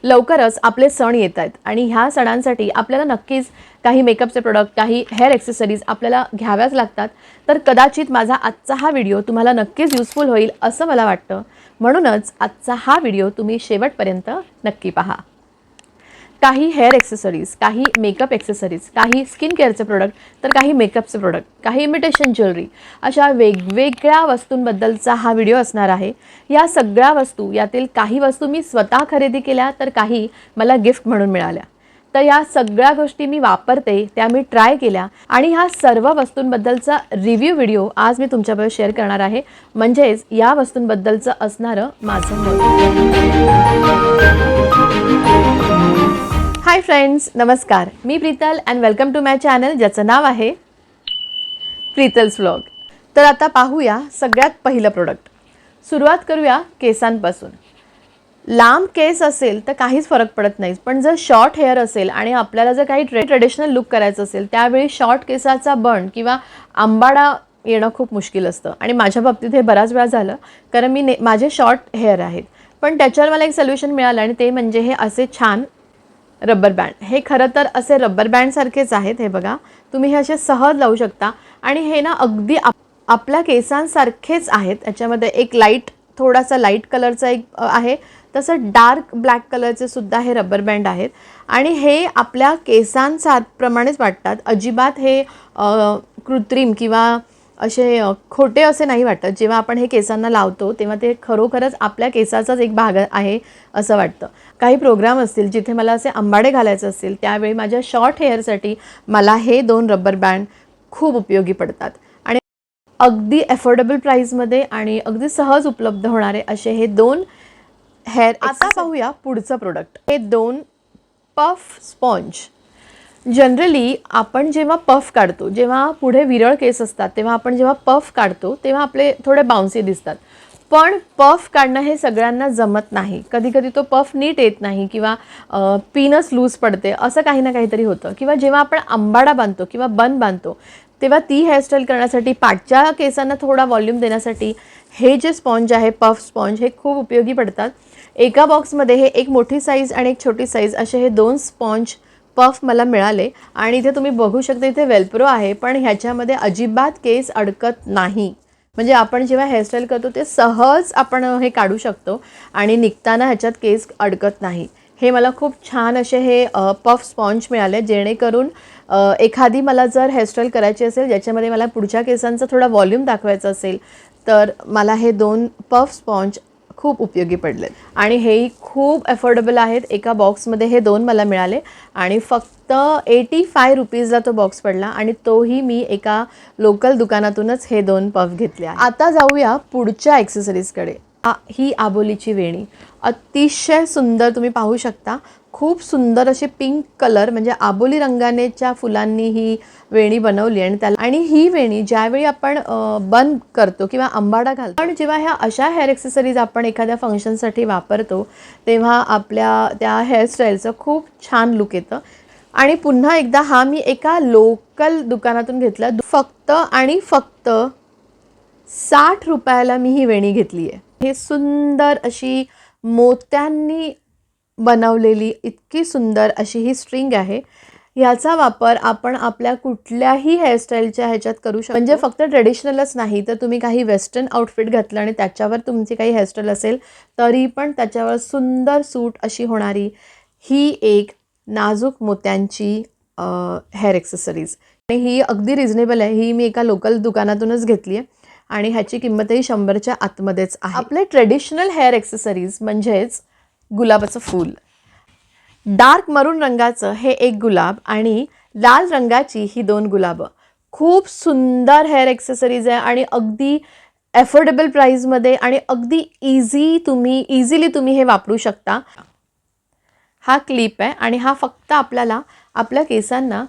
लवकरच आपले सण येत आहेत आणि ह्या सणांसाठी आपल्याला नक्कीच काही मेकअपचे प्रोडक्ट, काही हेअर ॲक्सेसरीज आपल्याला घ्याव्याच लागतात. तर कदाचित माझा आजचा हा व्हिडिओ तुम्हाला नक्कीच युजफुल होईल असं मला वाटतं. म्हणूनच आजचा हा व्हिडिओ तुम्ही शेवटपर्यंत नक्की पहा. काही हेअर ॲक्सेसरीज, काही मेकअप ॲक्सेसरीज, काही स्किन केअरचे प्रोडक्ट, तर काही मेकअपचे प्रोडक्ट, काही इमिटेशन ज्वेलरी, अशा वेगवेगळ्या वस्तूंबद्दलचा हा व्हिडिओ असणार आहे. या सगळ्या वस्तू, यातील काही वस्तू मी स्वतः खरेदी केल्या, तर काही मला गिफ्ट म्हणून मिळाल्या. तर या सगळ्या गोष्टी मी वापरते, त्या मी ट्राय केल्या आणि ह्या सर्व वस्तूंबद्दलचा रिव्ह्यू व्हिडिओ आज मी तुमच्याबरोबर शेअर करणार आहे. म्हणजेच या वस्तूंबद्दलचं असणारं माझं मत. हाय फ्रेंड्स, नमस्कार. मी Preetal and welcome to my channel, ज्याचं नाव आहे प्रीतल्स व्लॉग. तर आता पाहूया सगळ्यात पहिलं प्रोडक्ट. सुरुवात करूया केसांपासून. लांब केस असेल तर काहीच फरक पडत नाही, पण जर शॉर्ट हेअर असेल आणि आपल्याला जर काही ट्रेडिशनल लुक करायचं असेल, त्यावेळी शॉर्ट केसाचा बन किंवा आंबाडा येणं खूप मुश्किल असतं. आणि माझ्या बाबतीत हे बराच वेळा झालं, कारण माझे शॉर्ट हेअर आहेत. पण त्याच्यावर मला एक सोल्युशन मिळालं आणि ते म्हणजे हे असे छान रबर बँड. हे खरं तर असे रबर बँडसारखेच आहेत. हे बघा, तुम्ही हे असे सहज लावू शकता आणि हे ना अगदी आपल्या केसांसारखेच आहेत. याच्यामध्ये एक थोडासा लाईट कलरचा एक आहे, तसं डार्क ब्लॅक कलरचे सुद्धा हे रबर बँड आहेत आणि हे आपल्या केसांप्रमाणेच वाटतात. अजिबात हे कृत्रिम किंवा असे खोटे असे नाही वाटत. जेव्हा आपण हे केसांना लावतो तेव्हा ते खरोखरच आपल्या केसाचाच एक भाग आहे असं वाटतं. काही प्रोग्राम असतील जिथे मला असे आंबाडे घालायचे असतील, त्यावेळी माझ्या शॉर्ट हेअरसाठी मला हे 2 रबर बँड खूप उपयोगी पडतात आणि अगदी अफोर्डेबल प्राईसमध्ये आणि अगदी सहज उपलब्ध होणारे असे हे 2 हेअर. आता पाहूया पुढचं प्रोडक्ट. हे 2 पफ स्पॉन्ज. जनरली आपण जेव्हा पफ काढतो, जेव्हा पुढे विरळ केस असतात, तेव्हा आपण जेव्हा पफ काढतो तेव्हा आपले थोडे बाउन्सी दिसतात. पण पफ काढणं हे सगळ्यांना जमत नाही. कधी कधी तो पफ नीट येत नाही किंवा पिनच लूज पडते, असं काही ना काहीतरी होतं. किंवा जेव्हा आपण आंबाडा बांधतो किंवा बन बांधतो, तेव्हा ती हेअरस्टाईल करण्यासाठी, पाठच्या केसांना थोडा व्हॉल्यूम देण्यासाठी हे जे स्पॉन्ज आहे, पफ स्पॉन्ज, हे खूप उपयोगी पडतात. एका बॉक्समध्ये हे एक मोठी साईज आणि एक छोटी साईज असे हे 2 स्पॉन्ज पफ मला मिळाले आणि इथे तुम्ही बघू शकता, इथे वेलप्रो आहे, पण ह्याच्यामध्ये अजिबात केस अडकत नाही. म्हणजे आपण जेव्हा हेअरस्टाईल करतो ते सहज आपण हे काढू शकतो आणि निघताना ह्याच्यात केस अडकत नाही. हे मला खूप छान असे हे पफ स्पॉन्ज मिळाले, जेणेकरून एखादी मला जर हेअरस्टाईल करायची असेल ज्याच्यामध्ये मला पुढच्या केसांचा थोडा व्हॉल्यूम दाखवायचा असेल, तर मला हे 2 पफ स्पॉन्ज खूप उपयोगी पडलेत आणि हेही खूप अफोर्डेबल आहेत. एका बॉक्समध्ये हे 2 मला मिळाले आणि फक्त 85 रुपीजला तो बॉक्स पडला आणि तोही मी एका लोकल दुकानातूनच हे 2 पफ घेतले आहे. आता जाऊया पुढच्या ॲक्सेसरीजकडे. ही आबोलीची वेणी अतिशय सुंदर, तुम्ही पाहू शकता. खूप सुंदर अशी पिंक कलर, म्हणजे आबोली रंगानेच्या फुलांनी ही वेणी बनवली आणि ही वेणी ज्यावेळी आपण बन करतो किंवा आंबाडा घालतो, पण जेव्हा ह्या अशा हेअर ॲक्सेसरीज आपण एखाद्या फंक्शनसाठी वापरतो, तेव्हा आपल्या त्या हेअरस्टाईलचं खूप छान लुक येतं. आणि पुन्हा एकदा हा मी एका लोकल दुकानातून घेतला. फक्त आणि फक्त 60 रुपयाला मी ही वेणी घेतली आहे. हे सुंदर अशी मोत्यांनी बनवलेली इतकी सुंदर अशी ही स्ट्रिंग आहे. ह्याचा वापर आपण आपल्या कुठल्याही हेअरस्टाईलच्या ह्याच्यात करू शकतो. म्हणजे फक्त ट्रेडिशनलच नाही, तर तुम्ही काही वेस्टर्न आउटफिट घातलं आणि त्याच्यावर तुमची काही हेअरस्टाईल असेल, तरी पण त्याच्यावर सुंदर सूट अशी होणारी ही एक नाजूक मोत्यांची हेअर ॲक्सेसरीज. आणि ही अगदी रिझनेबल आहे. ही मी एका लोकल दुकानातूनच घेतली आहे आणि ह्याची किंमतही 100च्या आतमध्येच आहे. आपले ट्रेडिशनल हेअर ॲक्सेसरीज म्हणजेच गुलाबाचं फूल. डार्क मरून रंगाचं हे एक गुलाब आणि लाल रंगाची ही 2 गुलाबं. खूप सुंदर हेअर ॲक्सेसरीज आहे आणि अगदी अफोर्डेबल प्राईजमध्ये आणि अगदी इझिली तुम्ही हे वापरू शकता. हा क्लिप आहे आणि हा फक्त आपल्याला आपल्या केसांना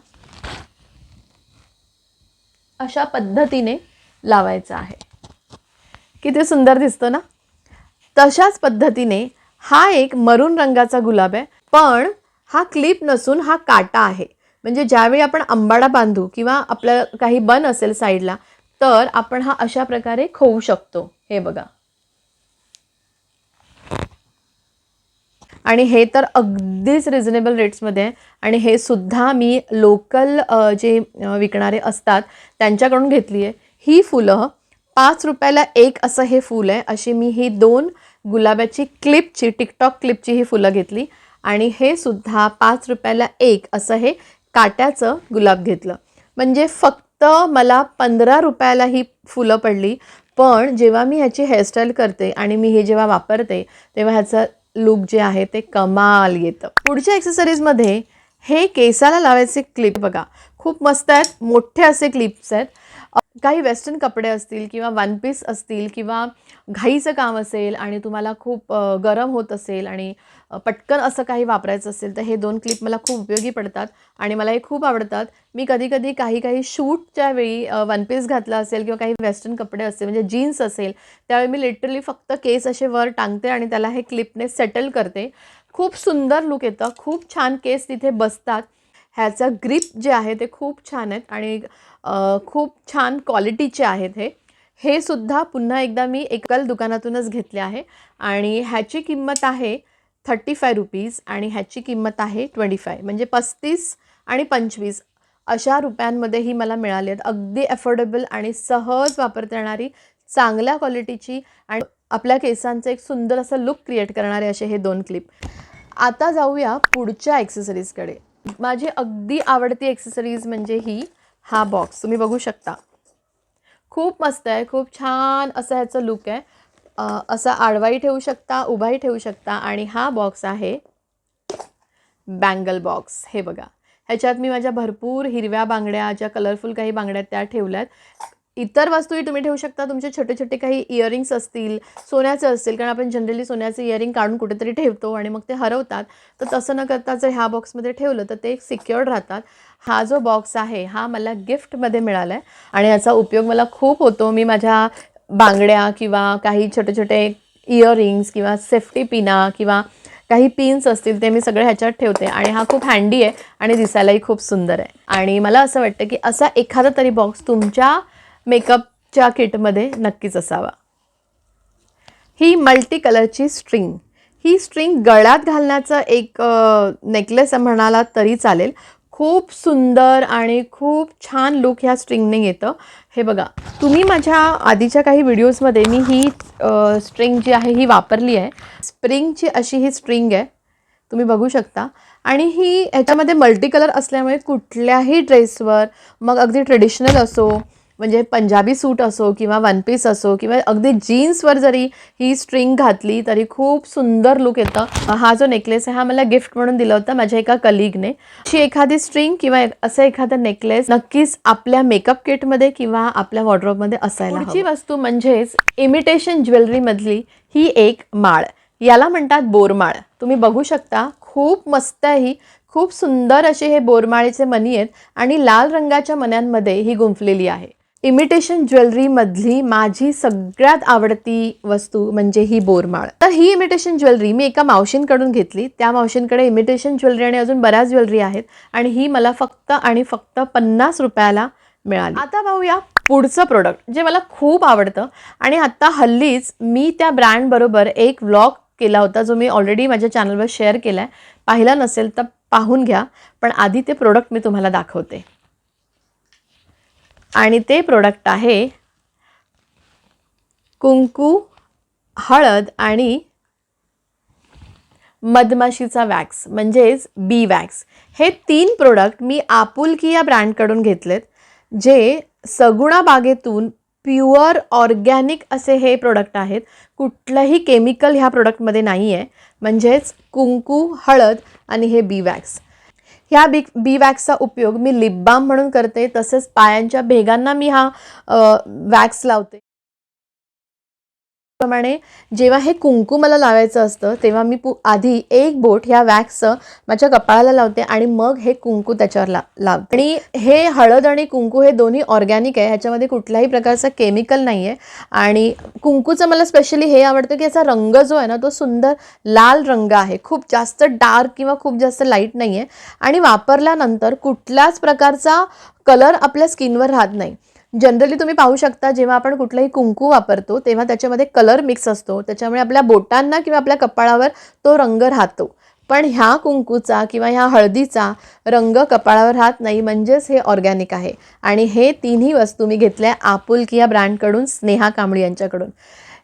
अशा पद्धतीने लावायचा आहे. किती सुंदर दिसतो ना. तशाच पद्धतीने हा एक मरून रंगाचा गुलाब आहे, पण हा क्लिप नसून हा काटा आहे. म्हणजे ज्यावेळी आपण आंबाडा बांधू किंवा आपलं काही बन असेल साईडला, तर आपण हा अशा प्रकारे खोवू शकतो. हे बघा. आणि हे तर अगदीच रिझनेबल रेट्समध्ये आहे आणि हे सुद्धा मी लोकल जे विकणारे असतात त्यांच्याकडून घेतली आहे. ही फुलं 5 रुपयाला एक असं हे फूल आहे. अशी मी ही 2 गुलाबाची क्लिपची टिकटॉक क्लिपची ही फुलं घेतली आणि हे सुद्धा 5 रुपयाला एक असं हे काट्याचं गुलाब घेतलं. म्हणजे फक्त मला 15 रुपयाला ही फुलं पडली. पण जेव्हा मी ह्याची हेअरस्टाईल करते आणि मी हे जेव्हा वापरते तेव्हा ह्याचं लुक जे आहे ते कमाल येतं. पुढच्या ॲक्सेसरीजमध्ये हे केसाला लावायचे क्लिप बघा, खूप मस्त आहेत. मोठे असे क्लिप्स आहेत. काही वेस्टर्न कपडे असतील किंवा वन पीस असतील किंवा घाईचं काम असेल आणि तुम्हाला खूप गरम होत असेल आणि पटकन असं काही वापरायचं असेल तर हे 2 क्लिप मला खूप उपयोगी पडतात आणि मला हे खूप आवडतात. मी कधी-कधी काही शूटच्या वेळी वन पीस घातला असेल किंवा काही वेस्टर्न कपडे असतील म्हणजे जीन्स असेल, त्यावेळी मी लिटरली फक्त केस असे वर टांगते आणि त्याला हे क्लिपने सेटल करते. खूप सुंदर लुक येतं. खूप छान केस तिथे बसतात. ह्याचा ग्रिप जे आहे ते खूप छान आहेत आणि खूप छान क्वालिटीचे आहेत हे. हे सुद्धा पुन्हा एकदा मी एकल दुकानातूनच घेतले आहे आणि ह्याची किंमत आहे ₹35 आणि ह्याची किंमत आहे 25 म्हणजे 35 आणि 25 अशा रुपयांमध्ये ही मला मिळाली आहेत. अगदी अफोर्डेबल आणि सहज वापरता येणारी चांगल्या क्वालिटीची आणि आपल्या केसांचं एक सुंदर असं लुक क्रिएट करणारे असे हे 2 क्लिप. आता जाऊया पुढच्या ॲक्सेसरीजकडे. माझी अगदी आवडती ॲक्सेसरीज म्हणजे हा बॉक्स तुम्ही बघू शकता. खूप मस्त आहे. खूप छान असं ह्याचं लुक आहे. असा आडवाही ठेवू शकता, उभाही ठेवू शकता आणि हा बॉक्स आहे बँगल बॉक्स. हे बघा, ह्याच्यात मी माझ्या भरपूर हिरव्या बांगड्या, ज्या कलरफुल काही बांगड्या त्या ठेवल्यात. इतर वस्तूही तुम्ही ठेवू शकता. तुमचे छोटे-छोटे काही इयरिंग्स असतील, सोन्याचे असतील, कारण आपण जनरली सोन्याचे इयरिंग काढून कुठेतरी ठेवतो आणि मग ते हरवतात. तर तसं न करता जर ह्या बॉक्समध्ये ठेवलं तर ते सिक्युअर्ड राहतात. हा जो बॉक्स आहे हा मला गिफ्टमध्ये मिळाला आहे आणि याचा उपयोग मला खूप होतो. मी माझ्या बांगड्या किंवा काही छोटे-छोटे इयरिंग्स किंवा सेफ्टी पिना किंवा काही पिन्स असतील ते मी सगळे ह्याच्यात ठेवते आणि हा खूप हँडी आहे आणि दिसायलाही खूप सुंदर आहे. आणि मला असं वाटतं की असा एखादा तरी बॉक्स तुमच्या मेकअपच्या किटमध्ये नक्कीच असावा. ही मल्टी कलरची स्ट्रिंग. ही स्ट्रिंग गळ्यात घालण्याचं एक नेकलेस म्हणाला तरी चालेल. खूप सुंदर आणि खूप छान लुक ह्या स्ट्रिंगने येतं. हे बघा, तुम्ही माझ्या आधीच्या काही व्हिडिओजमध्ये मी ही स्ट्रिंग जी आहे ही वापरली आहे. स्प्रिंगची अशी ही स्ट्रिंग आहे, तुम्ही बघू शकता. आणि ही ह्याच्यामध्ये मल्टी कलर असल्यामुळे कुठल्याही ड्रेसवर, मग अगदी ट्रेडिशनल असो म्हणजे पंजाबी सूट असो किंवा वन पीस असो किंवा अगदी जीन्सवर जरी ही स्ट्रिंग घातली तरी खूप सुंदर लुक येतं. हा जो नेकलेस आहे हा मला गिफ्ट म्हणून दिला होता माझ्या एका कलीगने. अशी एखादी स्ट्रिंग किंवा असं एखादं नेकलेस नक्कीच आपल्या मेकअप किटमध्ये किंवा आपल्या वॉर्डरोबमध्ये असायला हवं. पुढची वस्तू म्हणजेच इमिटेशन ज्वेलरीमधली ही एक माळ. याला म्हणतात बोरमाळ. तुम्ही बघू शकता, खूप मस्त आहे ही. खूप सुंदर असे हे बोरमाळेचे मणी आहेत आणि लाल रंगाच्या मण्यांमध्ये ही गुंफलेली आहे. इमिटेशन ज्वेलरीमधली माझी सगळ्यात आवडती वस्तू म्हणजे ही बोरमाळ. तर ही इमिटेशन ज्वेलरी मी एका मावशींकडून घेतली. त्या मावशींकडे इमिटेशन ज्वेलरी आणि अजून बऱ्याच ज्वेलरी आहेत आणि ही मला फक्त आणि फक्त 50 रुपयाला मिळाली. आता पाहूया पुढचं प्रोडक्ट जे मला खूप आवडतं आणि आत्ता हल्लीच मी त्या ब्रँडबरोबर एक व्लॉग केला होता जो मी ऑलरेडी माझ्या चॅनलवर शेअर केला आहे. पाहिला नसेल तर पाहून घ्या. पण आधी ते प्रोडक्ट मी तुम्हाला दाखवते आणि ते प्रोडक्ट आहे कुंकू, हळद आणि मधमाशीचा वॅक्स म्हणजेच बी वॅक्स. हे 3 प्रोडक्ट मी आपुलकी या ब्रँडकडून घेतलेत, जे सगुणा बागेतून प्युअर ऑर्गॅनिक असे हे प्रोडक्ट आहेत. कुठलंही केमिकल ह्या प्रोडक्टमध्ये नाही आहे. म्हणजेच कुंकू, हळद आणि हे बी वॅक्स. ह्या बी वॅक्सचा उपयोग मी लिप बाम म्हणून करते. तसेच पायांच्या भेगांना मी हा वॅक्स लावते. प्रमाणे जेव्हा हे कुंकू मला लावायचं असतं तेव्हा मी आधी एक बोट ह्या वॅक्सचं माझ्या कपाळाला लावते आणि मग हे कुंकू त्याच्यावर लावते. आणि हे हळद आणि कुंकू हे दोन्ही ऑर्गॅनिक आहे. ह्याच्यामध्ये कुठल्याही प्रकारचं केमिकल नाही आहे. आणि कुंकूचं मला स्पेशली हे आवडतं की याचा रंग जो आहे ना तो सुंदर लाल रंग आहे. खूप जास्त डार्क किंवा खूप जास्त लाईट नाही आहे आणि वापरल्यानंतर कुठल्याच प्रकारचा कलर आपल्या स्किनवर राहत नाही. जनरली तुम्ही पाहू शकता जेव्हा आपण कुठलाही कुंकू वापरतो तेव्हा त्याच्यामध्ये कलर मिक्स असतो, त्याच्यामुळे आपल्या बोटांना किंवा आपल्या कपाळावर तो रंग राहतो. पण ह्या कुंकूचा किंवा ह्या हळदीचा रंग कपाळावर राहत नाही, म्हणजेच हे ऑर्गॅनिक आहे. आणि हे तिन्ही वस्तू मी घेतल्या आपुलकी या ब्रँडकडून, स्नेहा कांबळी यांच्याकडून.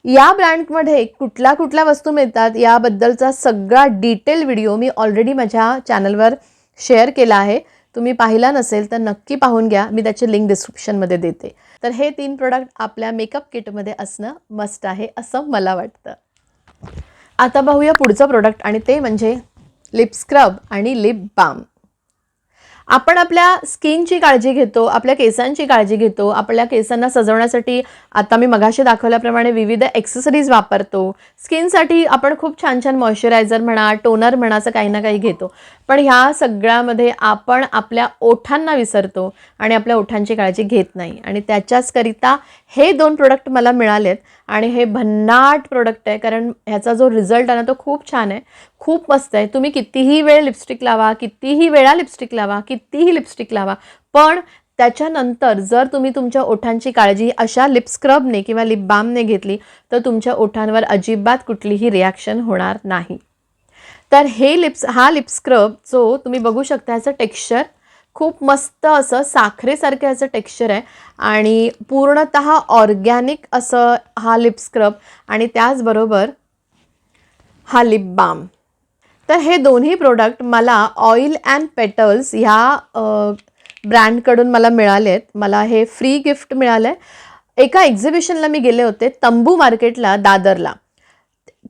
या ब्रँडमध्ये कुठल्या वस्तू मिळतात याबद्दलचा सगळा डिटेल व्हिडिओ मी ऑलरेडी माझ्या चॅनलवर शेअर केला आहे. तुम्ही पाहिला नसेल तर नक्की पाहून घ्या, मी त्याची लिंक डिस्क्रिप्शनमध्ये देते. तर हे 3 प्रोडक्ट आपल्या मेकअप किटमध्ये असणं मस्ट आहे असं मला वाटतं. आता पाहूया पुढचं प्रोडक्ट आणि ते म्हणजे लिप स्क्रब आणि लिप बाम. आपण आपल्या स्किनची काळजी घेतो, आपल्या केसांची काळजी घेतो, आपल्या केसांना सजवण्यासाठी आता मी मगाशी दाखवल्याप्रमाणे विविध ॲक्सेसरीज वापरतो. स्किनसाठी आपण खूप छान छान मॉइश्चरायझर म्हणा, टोनर म्हणा, असं काही ना काही घेतो. पण ह्या सगळ्यामध्ये आपण आपल्या ओठांना विसरतो आणि आपल्या ओठांची काळजी घेत नाही. आणि त्याच्याचकरिता हे 2 प्रोडक्ट मला मिळालेत आणि हे भन्नाट प्रोडक्ट आहे, कारण ह्याचा जो रिझल्ट आहे ना तो खूप छान आहे, खूप मस्त आहे. तुम्ही कितीही वेळ लिपस्टिक लावा, कितीही वेळा लिपस्टिक लावा, कितीही लिपस्टिक लावा, पण त्याच्यानंतर जर तुम्ही तुमच्या ओठांची काळजी अशा लिप स्क्रबने किंवा लिप बामने घेतली तर तुमच्या ओठांवर अजिबात कुठलीही रिॲक्शन होणार नाही. तर हा लिप स्क्रब जो तुम्ही बघू शकता, ह्याचं टेक्स्चर खूप मस्त असं साखरेसारखं याचं टेक्स्चर आहे आणि पूर्णतः ऑर्गॅनिक असं हा लिप स्क्रब आणि त्याचबरोबर हा लिप बाम. तर हे दोन्ही प्रोडक्ट मला ऑइल अँड पेटल्स ह्या ब्रँडकडून मला मिळाले आहेत. मला हे फ्री गिफ्ट मिळालं आहे. एका एक्झिबिशनला मी गेले होते, तंबू मार्केटला, दादरला.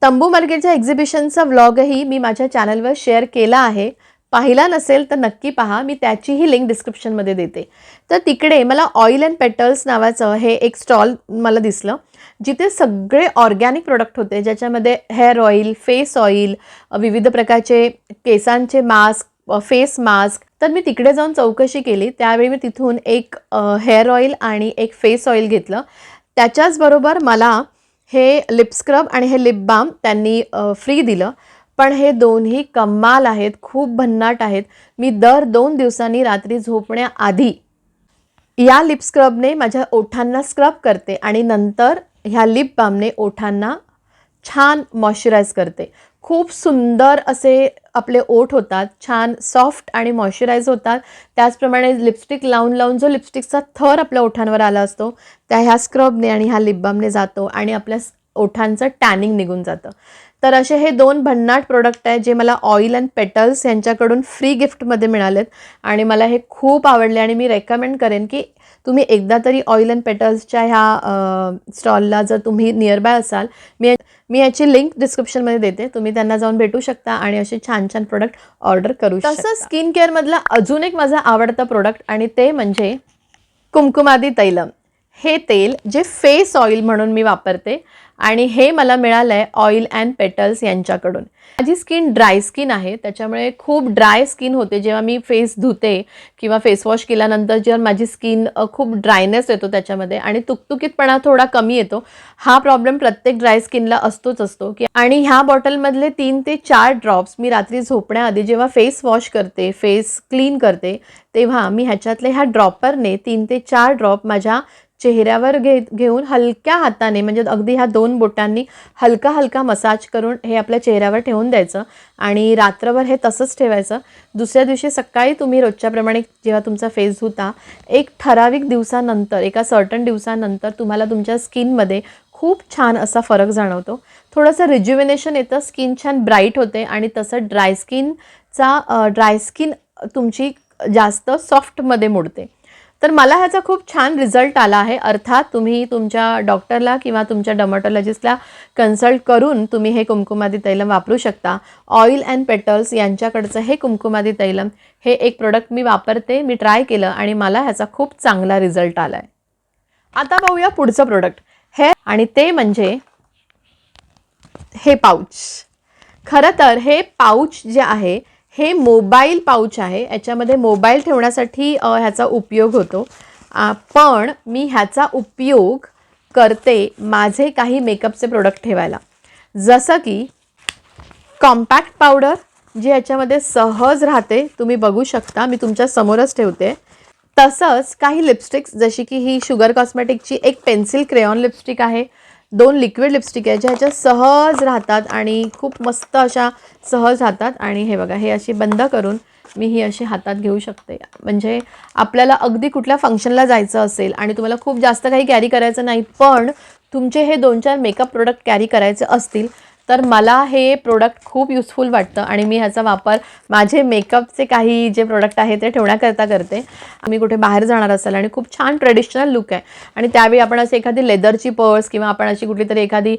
तंबू मार्केटच्या एक्झिबिशनचा व्लॉगही मी माझ्या चॅनलवर शेअर केला आहे. पाहिला नसेल तर नक्की पहा, मी त्याचीही लिंक डिस्क्रिप्शनमध्ये देते. तर तिकडे मला ऑइल अँड पेटल्स नावाचं हे एक स्टॉल मला दिसलं, जिथे सगळे ऑर्गॅनिक प्रोडक्ट होते, ज्याच्यामध्ये हेअर ऑइल, फेस ऑइल, विविध प्रकारचे केसांचे मास्क, फेस मास्क. तर मी तिकडे जाऊन चौकशी केली. त्यावेळी मी तिथून एक हेअर ऑइल आणि एक फेस ऑइल घेतलं. त्याच्याचबरोबर मला हे लिप स्क्रब आणि हे लिप बाम त्यांनी फ्री दिलं. पण हे दोन्ही कमाल आहेत, खूप भन्नाट आहेत. मी दर 2 दिवसांनी रात्री झोपण्याआधी या लिप स्क्रबने माझ्या ओठांना स्क्रब करते आणि नंतर ह्या लिप बामने ओठांना छान मॉइश्चराईज करते. खूप सुंदर असे आपले ओठ होतात, छान सॉफ्ट आणि मॉइश्चराईज होतात. त्याचप्रमाणे लिपस्टिक लावून जो लिपस्टिकचा थर आपल्या ओठांवर आला असतो त्या ह्या स्क्रबने आणि ह्या लिप बामने जातो आणि आपल्या ओठांचं टॅनिंग निघून जातं. तर असे हे 2 भन्नाट प्रोडक्ट आहेत जे मला ऑइल अँड पेटल्स यांच्याकडून फ्री गिफ्टमध्ये मिळालेत आणि मला हे खूप आवडले आणि मी रेकमेंड करेन की तुम्ही एकदा तरी ऑइल अँड पेटल्सच्या ह्या स्टॉलला जर तुम्ही नियरबाय असाल, मी याची लिंक डिस्क्रिप्शनमध्ये देते, तुम्ही त्यांना जाऊन भेटू शकता आणि असे छान छान प्रोडक्ट ऑर्डर करू शकता. तसं स्किन केअरमधला अजून एक माझा आवडता प्रोडक्ट आणि ते म्हणजे कुमकुमादी तैलम. हे तेल जे फेस ऑइल म्हणून मी वापरते आणि हे मला मिळालं आहे ऑइल अँड पेटल्स यांच्याकडून. माझी स्किन ड्राय स्किन आहे, त्याच्यामुळे खूप ड्राय स्किन होते जेव्हा मी फेस धुते किंवा फेस वॉश केल्यानंतर जेव्हा माझी स्किन खूप ड्रायनेस येतो त्याच्यामध्ये आणि तुकतुकीतपणा थोडा कमी येतो. हा प्रॉब्लेम प्रत्येक ड्राय स्किनला असतो की. आणि ह्या बॉटलमधले 3 ते 4 ड्रॉप्स मी रात्री झोपण्याआधी जेव्हा फेस वॉश करते, फेस क्लीन करते, तेव्हा मी ह्याच्यातले ह्या ड्रॉपरने 3 ते 4 ड्रॉप माझ्या चेहऱ्यावर घेऊन हलक्या हाताने, म्हणजे अगदी ह्या 2 बोटांनी हलका मसाज करून हे आपल्या चेहऱ्यावर ठेवून द्यायचं आणि रात्रभर हे तसंच ठेवायचं. दुसऱ्या दिवशी सकाळी तुम्ही रोजच्याप्रमाणे जेव्हा तुमचा फेस धुता, एक ठराविक दिवसानंतर, एका सर्टन दिवसानंतर तुम्हाला तुमच्या स्किनमध्ये खूप छान असा फरक जाणवतो. थोडंसं रिज्युविनेशन येतं, स्किन छान ब्राईट होते आणि तसं ड्राय स्किन तुमची जास्त सॉफ्टमध्ये मोडते. तर मला ह्याचा खूप छान रिझल्ट आला आहे. अर्थात तुम्ही तुमच्या डॉक्टरला किंवा तुमच्या डर्मॅटॉलॉजिस्टला कन्सल्ट करून तुम्ही हे कुमकुमादी तैलम वापरू शकता. ऑइल अँड पेटल्स यांच्याकडचं हे कुमकुमादी तैलम हे एक प्रोडक्ट मी वापरते, मी ट्राय केलं आणि मला ह्याचा खूप चांगला रिझल्ट आला आहे. आता पाहूया पुढचं प्रोडक्ट हे, आणि ते म्हणजे हे पाऊच. खरं तर हे पाऊच जे आहे हे मोबाईल पाऊच आहे. याच्यामध्ये मोबाईल ठेवण्यासाठी ह्याचा उपयोग होतो. पण मी ह्याचा उपयोग करते माझे काही मेकअपचे प्रोडक्ट ठेवायला, जसं की कॉम्पॅक्ट पावडर जी याच्यामध्ये सहज राहते. तुम्ही बघू शकता, मी तुमच्या समोरच ठेवते. तसंच काही लिपस्टिक्स, जशी की ही शुगर कॉस्मेटिकची एक पेन्सिल क्रेयॉन लिपस्टिक आहे, 2 लिक्विड लिपस्टिक आहे, ज्या ह्याच्या सहज राहतात आणि खूप मस्त अशा सहज राहतात. आणि हे बघा, हे अशी बंद करून मी ही अशी हातात घेऊ शकते. म्हणजे आपल्याला अगदी कुठल्या फंक्शनला जायचं असेल आणि तुम्हाला खूप जास्त काही कॅरी करायचं नाही, पण तुमचे हे 2-4 मेकअप प्रोडक्ट कॅरी करायचे असतील, तर मला हे प्रोडक्ट खूप युजफुल वाटतं आणि मी ह्याचा वापर माझे मेकअपचे काही जे प्रोडक्ट आहे ते ठेवण्याकरता करते. आम्ही कुठे बाहेर जाणार असाल आणि खूप छान ट्रेडिशनल लुक आहे आणि त्यावेळी आपण अशी एखादी लेदरची पर्स किंवा आपण अशी कुठली तरी एखादी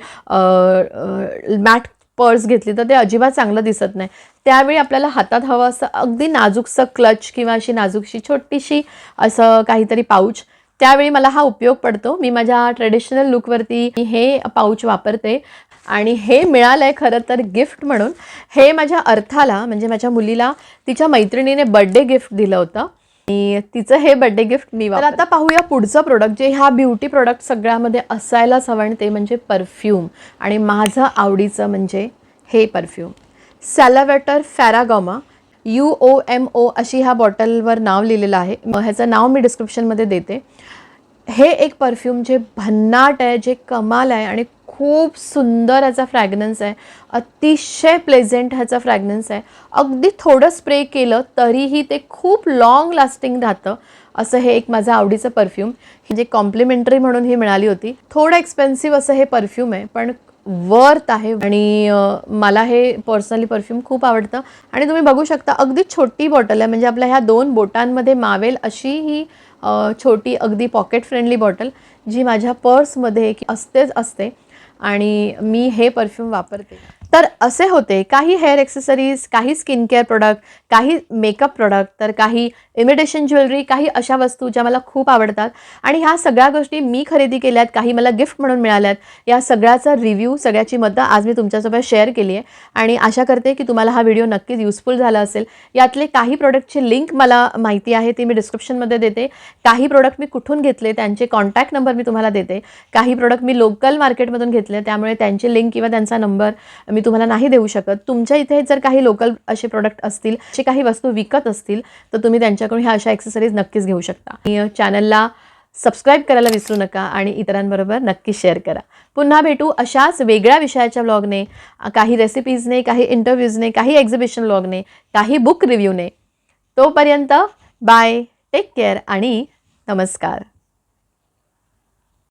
मॅट पर्स घेतली तर ते अजिबात चांगलं दिसत नाही. त्यावेळी आपल्याला हातात हवं असं अगदी नाजूकसं क्लच किंवा अशी नाजूकशी छोटीशी असं काहीतरी पाऊच, त्यावेळी मला हा उपयोग पडतो. मी माझ्या ट्रेडिशनल लुकवरती हे पाऊच वापरते आणि हे मिळालं आहे खरं तर गिफ्ट म्हणून. हे माझ्या अर्थाला, म्हणजे माझ्या मुलीला तिच्या मैत्रिणीने बर्थडे गिफ्ट दिलं होतं आणि तिचं हे बर्थडे गिफ्ट मी वापरते. तर आता पाहूया पुढचं प्रोडक्ट, जे ह्या ब्युटी प्रोडक्ट सगळ्यामध्ये असायलाच हवं, आणि ते म्हणजे परफ्यूम. आणि माझं आवडीचं म्हणजे हे परफ्यूम सॅलाव्हेटर फॅरागॉमा UOMO अशी ह्या बॉटलवर नाव लिहिलेलं आहे. ह्याचं नाव मी डिस्क्रिप्शनमध्ये देते. हे एक परफ्यूम जे भन्नाट आहे, जे कमाल आहे आणि खूप सुंदर ह्याचा फ्रॅग्रन्स आहे. अतिशय प्लेझेंट ह्याचा फ्रॅग्रन्स आहे. अगदी थोडं स्प्रे केलं तरीही ते खूप लाँग लास्टिंग राहतं. असं हे एक माझं आवडीचं परफ्यूम, जे कॉम्प्लिमेंटरी म्हणून ही मिळाली होती. थोडं एक्सपेन्सिव्ह असं हे परफ्यूम आहे, पण वर्थ आहे. आणि मला हे पर्सनली परफ्यूम खूप आवडतं. आणि तुम्ही बघू शकता अगदी छोटी बॉटल आहे, म्हणजे आपल्या ह्या 2 बोटांमध्ये मावेल अशी ही छोटी अगदी पॉकेट फ्रेंडली बॉटल, जी माझ्या पर्समध्ये असतेच असते आणि मी हे परफ्यूम वापरते. तर असे होते काही हेअर ॲक्सेसरीज, काही स्किन केअर प्रोडक्ट, काही मेकअप प्रोडक्ट, तर काही इमिटेशन ज्वेलरी, काही अशा वस्तू ज्या मला खूप आवडतात आणि ह्या सगळ्या गोष्टी मी खरेदी केल्यात, काही मला गिफ्ट म्हणून मिळाल्यात. या सगळ्याचा रिव्ह्यू, सगळ्याची मतं आज मी तुमच्यासोबत शेअर केली आहे आणि आशा करते की तुम्हाला हा व्हिडिओ नक्कीच युजफुल झाला असेल. यातले काही प्रोडक्टची लिंक मला माहिती आहे, ती मी डिस्क्रिप्शनमध्ये देते. काही प्रोडक्ट मी कुठून घेतले त्यांचे कॉन्टॅक्ट नंबर मी तुम्हाला देते. काही प्रोडक्ट मी लोकल मार्केटमधून घेतले, त्यामुळे त्यांची लिंक किंवा त्यांचा नंबर मी तुम्हाला नाही देऊ शकत. तुमच्या इथे जर काही लोकल असे प्रोडक्ट असतील, असे काही वस्तू विकत असतील, तर तुम्ही त्यांच्याकडून ह्या अशा ॲक्सेसरीज नक्कीच घेऊ शकता. आणि चॅनलला सबस्क्राईब करायला विसरू नका आणि इतरांबरोबर नक्की शेअर करा. पुन्हा भेटू अशाच वेगळ्या विषयाच्या व्लॉगने, काही रेसिपीजने, काही इंटरव्ह्यूजने, काही एक्झिबिशन व्लॉगने, काही बुक रिव्ह्यूने. तोपर्यंत बाय, टेक केअर आणि नमस्कार.